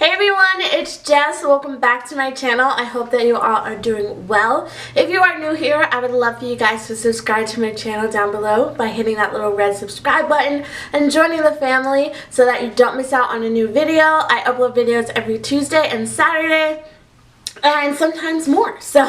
Hey everyone, it's Jess. Welcome back to my channel. I hope that you all are doing well. If you are new here, I would love for you guys to subscribe to my channel down below by hitting that little red subscribe button and joining the family so that you don't miss out on a new video. I upload videos every Tuesday and Saturday, and sometimes more. So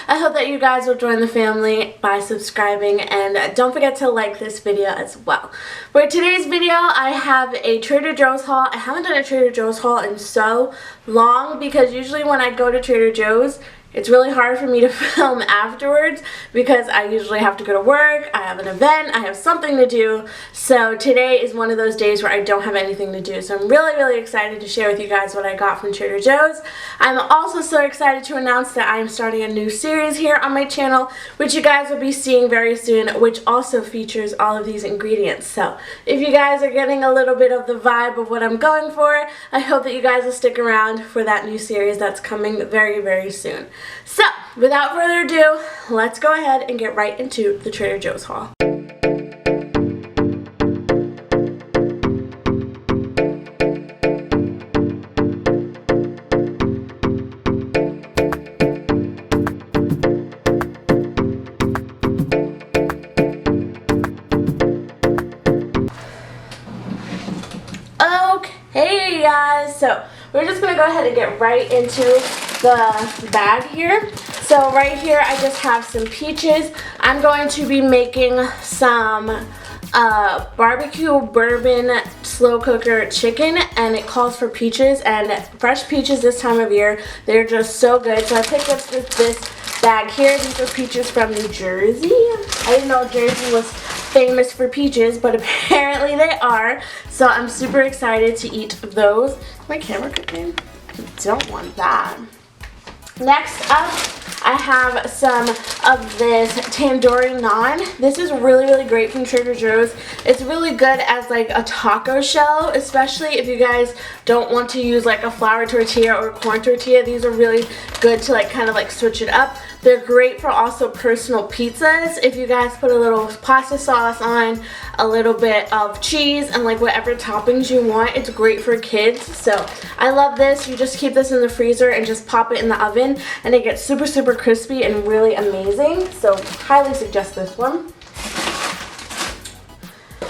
I hope that you guys will join the family by subscribing, and don't forget to like this video as well. For today's video, I have a Trader Joe's haul. I haven't done a Trader Joe's haul in so long because usually when I go to Trader Joe's, it's really hard for me to film afterwards because I usually have to go to work, I have an event, I have something to do. So today is one of those days where I don't have anything to do. So I'm really excited to share with you guys what I got from Trader Joe's. I'm also so excited to announce that I am starting a new series here on my channel, which you guys will be seeing very soon, which also features all of these ingredients. So if you guys are getting a little bit of the vibe of what I'm going for, I hope that you guys will stick around for that new series that's coming very soon. So, without further ado, let's go ahead and get right into the Trader Joe's haul. Okay guys, so we're just going to go ahead and get right into the bag here. So right here I just have some peaches. I'm going to be making some barbecue bourbon slow cooker chicken, and it calls for peaches, and fresh peaches this time of year, they're just so good. So I picked up this bag here. These are peaches from New Jersey. I didn't know Jersey was famous for peaches, but apparently they are. So I'm super excited to eat those. Is my camera cooking? I don't want that. Next up, I have some of this tandoori naan. This is really great from Trader Joe's. It's really good as like a taco shell, especially if you guys don't want to use like a flour tortilla or corn tortilla. These are really good to like kind of like switch it up. They're great for also personal pizzas. If you guys put a little pasta sauce on, a little bit of cheese, and like whatever toppings you want, it's great for kids. So I love this. You just keep this in the freezer and just pop it in the oven, and it gets super crispy and really amazing. So highly suggest this one.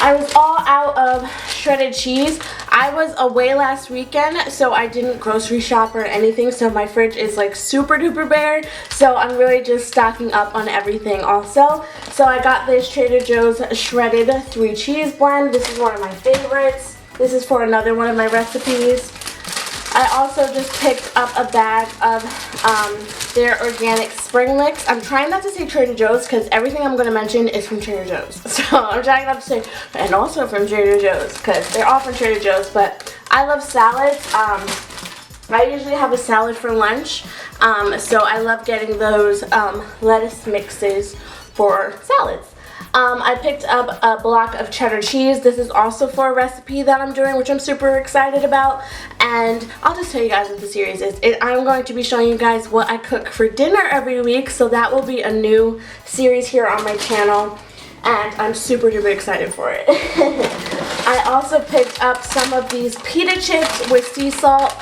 I was all out of shredded cheese. I was away last weekend, so I didn't grocery shop or anything, so my fridge is like super duper bare. So I'm really just stocking up on everything also. So I got this Trader Joe's shredded 3 cheese blend. This is one of my favorites. This is for another one of my recipes. I also just picked up a bag of their organic spring mix. I'm trying not to say Trader Joe's because everything I'm going to mention is from Trader Joe's. So I'm trying not to say, and also from Trader Joe's, because they're all from Trader Joe's. But I love salads. I usually have a salad for lunch. So I love getting those lettuce mixes for salads. I picked up a block of cheddar cheese. This is also for a recipe that I'm doing, which I'm super excited about. And I'll just tell you guys what the series is. I'm going to be showing you guys what I cook for dinner every week. So that will be a new series here on my channel. And I'm super duper excited for it. I also picked up some of these pita chips with sea salt.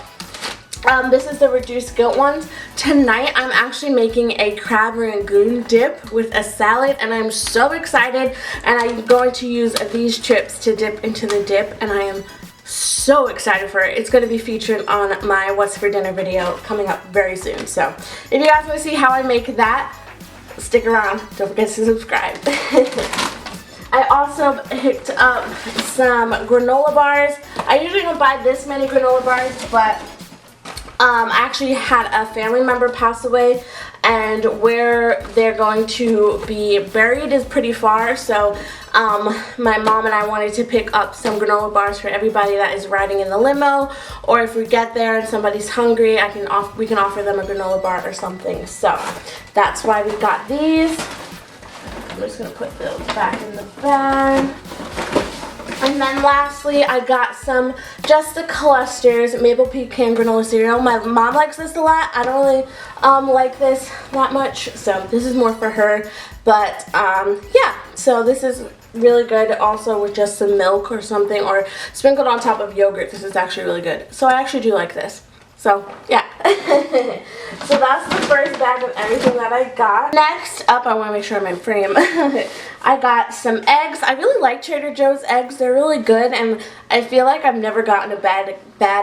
This is the reduced guilt ones. Tonight I'm actually making a crab rangoon dip with a salad, and I'm so excited, and I'm going to use these chips to dip into the dip, and I am so excited for it. It's going to be featured on my What's for Dinner video coming up very soon. So if you guys want to see how I make that, stick around. Don't forget to subscribe. I also picked up some granola bars. I usually don't buy this many granola bars, but I actually had a family member pass away, and where they're going to be buried is pretty far, so my mom and I wanted to pick up some granola bars for everybody that is riding in the limo, or if we get there and somebody's hungry, we can offer them a granola bar or something. So that's why we got these. I'm just going to put those back in the bag. And then lastly, I got some Just the Clusters maple pecan granola cereal. My mom likes this a lot. I don't really like this that much, so this is more for her. But yeah, so this is really good also with just some milk or something, or sprinkled on top of yogurt. This is actually really good. So I actually do like this. So, yeah. So that's the first bag of everything that I got. Next up, I want to make sure I'm in frame. I got some eggs. I really like Trader Joe's eggs. They're really good, and I feel like I've never gotten a bad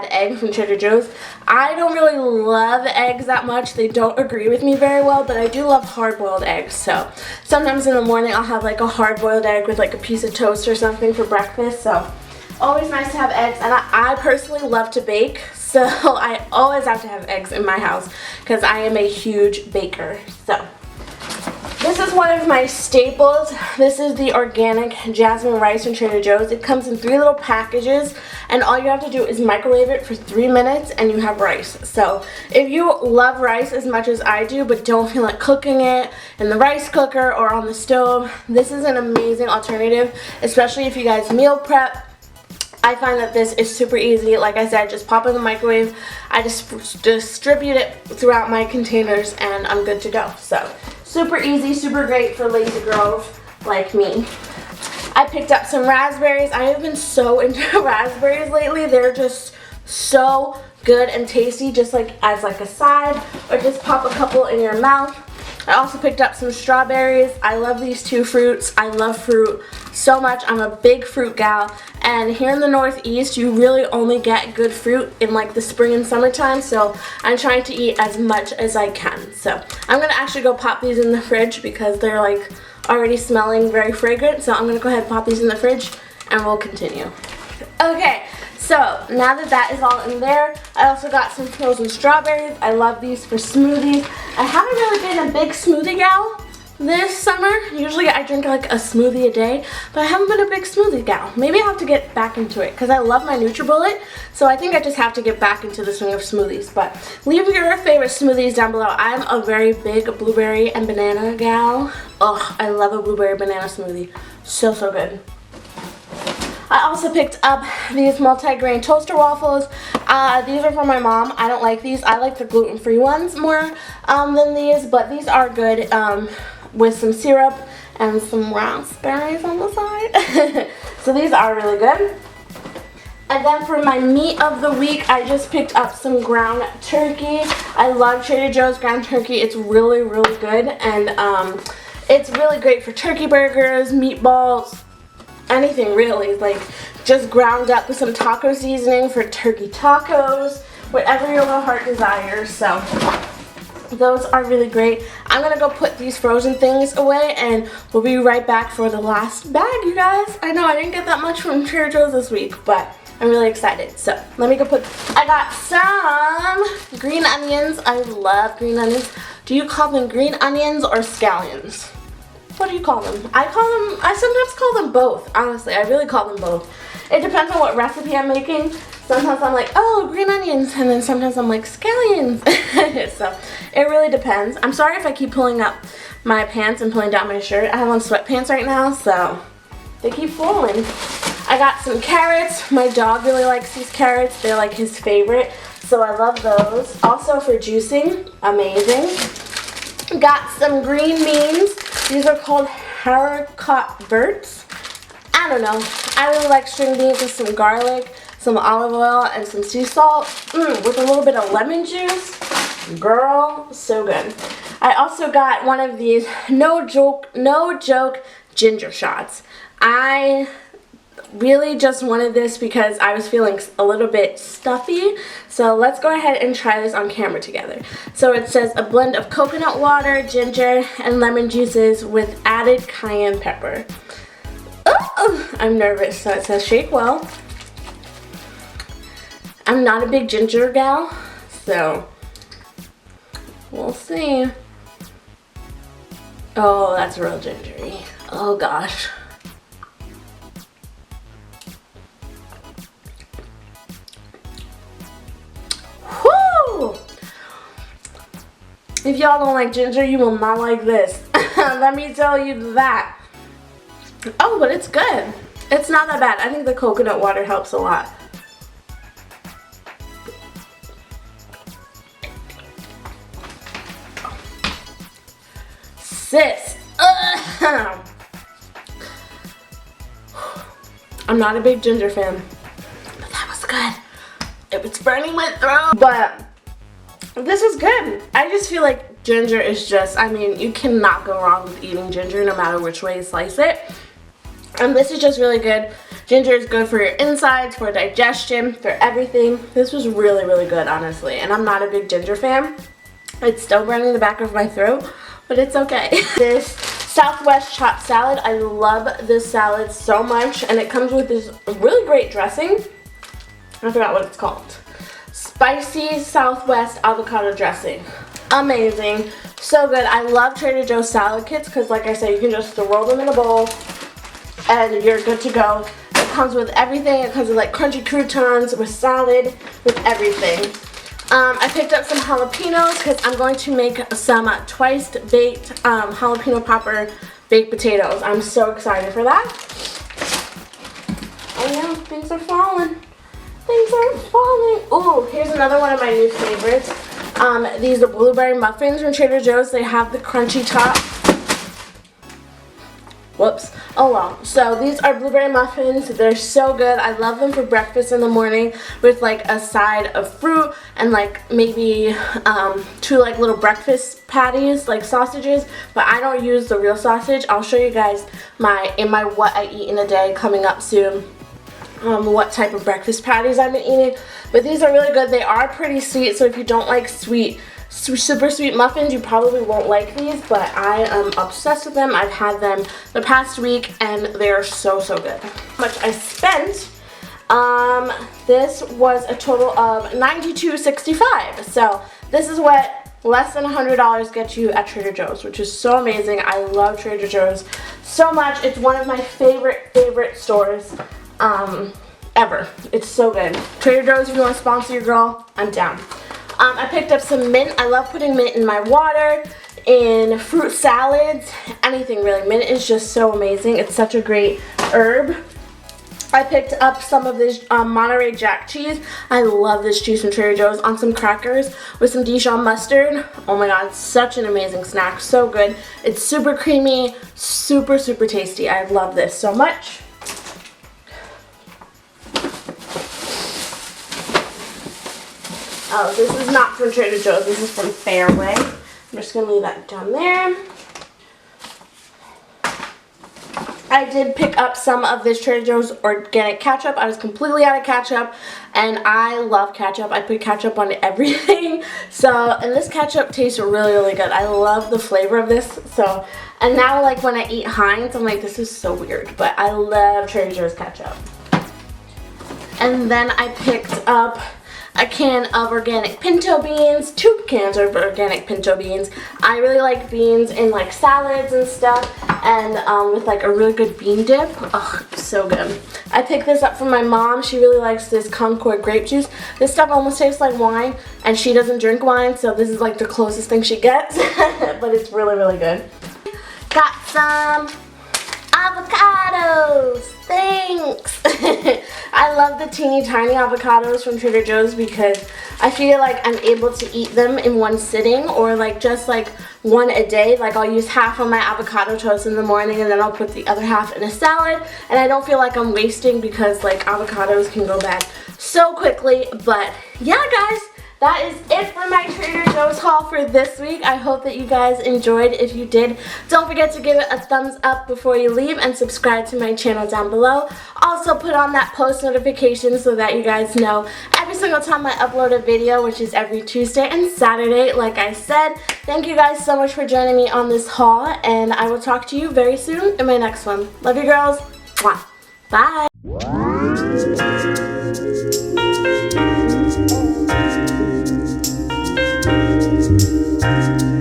egg from Trader Joe's. I don't really love eggs that much. They don't agree with me very well, but I do love hard-boiled eggs. So sometimes in the morning, I'll have like a hard-boiled egg with like a piece of toast or something for breakfast. So always nice to have eggs, and I personally love to bake, so I always have to have eggs in my house because I am a huge baker. So this is one of my staples. This is the organic jasmine rice from Trader Joe's. It comes in 3 little packages, and all you have to do is microwave it for 3 minutes and you have rice. So if you love rice as much as I do but don't feel like cooking it in the rice cooker or on the stove, this is an amazing alternative, especially if you guys meal prep. I find that this is super easy. Like I said, just pop in the microwave. I just distribute it throughout my containers and I'm good to go. So super easy, super great for lazy girls like me. I picked up some raspberries. I have been so into raspberries lately. They're just so good and tasty, just like as like a side, or just pop a couple in your mouth. I also picked up some strawberries. I love these 2 fruits. I love fruit so much. I'm a big fruit gal, and here in the Northeast you really only get good fruit in like the spring and summertime, so I'm trying to eat as much as I can. So I'm gonna actually go pop these in the fridge because they're like already smelling very fragrant, so I'm gonna go ahead and pop these in the fridge and we'll continue. Okay, so now that that is all in there, I also got some frozen strawberries. I love these for smoothies. I haven't really been a big smoothie gal this summer. Usually I drink like a smoothie a day, but I haven't been a big smoothie gal. Maybe I'll have to get back into it because I love my NutriBullet, so I think I just have to get back into the swing of smoothies. But leave your favorite smoothies down below. I'm a very big blueberry and banana gal. Oh, I love a blueberry banana smoothie. So, so good. I also picked up these multi-grain toaster waffles. These are for my mom. I don't like these. I like the gluten-free ones more than these, but these are good with some syrup and some raspberries on the side. So these are really good. And then for my meat of the week, I just picked up some ground turkey. I love Trader Joe's ground turkey. It's really, really good, and it's really great for turkey burgers, meatballs, anything really, like just ground up with some taco seasoning for turkey tacos, whatever your little heart desires. So those are really great. I'm gonna go put these frozen things away and we'll be right back for the last bag, you guys. I know I didn't get that much from Trader Joe's this week, but I'm really excited. So let me go put, I got some green onions. I love green onions. Do you call them green onions or scallions? What do you call them? I sometimes call them both, honestly. I really call them both. It depends on what recipe I'm making. Sometimes I'm like, oh, green onions, and then sometimes I'm like, scallions. So it really depends. I'm sorry if I keep pulling up my pants and pulling down my shirt. I have on sweatpants right now, so they keep falling. I got some carrots. My dog really likes these carrots. They're like his favorite, so I love those. Also for juicing, amazing. Got some green beans. These are called haricot verts. I don't know. I really like string beans with some garlic, some olive oil, and some sea salt with a little bit of lemon juice. Girl, so good. I also got one of these no joke ginger shots. I really just wanted this because I was feeling a little bit stuffy. So let's go ahead and try this on camera together. So it says a blend of coconut water, ginger, and lemon juices with added cayenne pepper. Oh, I'm nervous. So it says shake well. I'm not a big ginger gal, so we'll see. Oh, that's real gingery. Oh gosh. If y'all don't like ginger, you will not like this. Let me tell you that. Oh, but it's good. It's not that bad. I think the coconut water helps a lot. Sis. I'm not a big ginger fan, but that was good. It was burning my throat, but this is good. I just feel like ginger is just, I mean, you cannot go wrong with eating ginger no matter which way you slice it. And this is just really good. Ginger is good for your insides, for digestion, for everything. This was really, really good, honestly. And I'm not a big ginger fan. It's still burning the back of my throat, but it's okay. This Southwest chopped salad, I love this salad so much. And it comes with this really great dressing. I forgot what it's called. Spicy Southwest avocado dressing. Amazing. So good. I love Trader Joe's salad kits because, like I said, you can just throw them in a bowl and you're good to go. It comes with everything. It comes with like crunchy croutons, with salad, with everything. I picked up some jalapenos because I'm going to make some twice baked jalapeno popper baked potatoes. I'm so excited for that. Oh yeah, things are falling. Things are falling. Oh, here's another one of my new favorites. These are blueberry muffins from Trader Joe's. They have the crunchy top. Whoops. Oh well. So these are blueberry muffins. They're so good. I love them for breakfast in the morning with like a side of fruit and like maybe 2 like little breakfast patties, like sausages. But I don't use the real sausage. I'll show you guys in my what I eat in a day coming up soon. What type of breakfast patties I've been eating. But these are really good. They are pretty sweet, so if you don't like super sweet muffins, you probably won't like these, but I am obsessed with them. I've had them the past week and they're so good. How much I spent, this was a total of $92.65. So this is what less than $100 gets you at Trader Joe's, which is so amazing. I love Trader Joe's so much. It's one of my favorite stores ever. It's so good. Trader Joe's, if you want to sponsor your girl, I'm down. I picked up some mint. I love putting mint in my water, in fruit salads, anything really. Mint is just so amazing. It's such a great herb. I picked up some of this Monterey Jack cheese. I love this cheese from Trader Joe's on some crackers with some Dijon mustard. Oh my god, such an amazing snack. So good. It's super creamy, super tasty. I love this so much. Oh, this is not from Trader Joe's. This is from Fairway. I'm just going to leave that down there. I did pick up some of this Trader Joe's organic ketchup. I was completely out of ketchup, and I love ketchup. I put ketchup on everything. And this ketchup tastes really good. I love the flavor of this. And now, like, when I eat Heinz, I'm like, this is so weird. But I love Trader Joe's ketchup. And then I picked up a can of organic pinto beans, 2 cans of organic pinto beans. I really like beans in like salads and stuff, and with like a really good bean dip. Oh, so good. I picked this up from my mom. She really likes this Concord grape juice. This stuff almost tastes like wine, and she doesn't drink wine, so this is like the closest thing she gets, but it's really good. Got some avocados. Thanks. I love the teeny tiny avocados from Trader Joe's because I feel like I'm able to eat them in one sitting, or like just like one a day. Like I'll use half on my avocado toast in the morning and then I'll put the other half in a salad, and I don't feel like I'm wasting because like avocados can go bad so quickly. But yeah guys, that is it for my Trader Joe's haul for this week. I hope that you guys enjoyed. If you did, don't forget to give it a thumbs up before you leave and subscribe to my channel down below. Also put on that post notification so that you guys know every single time I upload a video, which is every Tuesday and Saturday, like I said. Thank you guys so much for joining me on this haul, and I will talk to you very soon in my next one. Love you girls. Mwah. Bye. Thank you.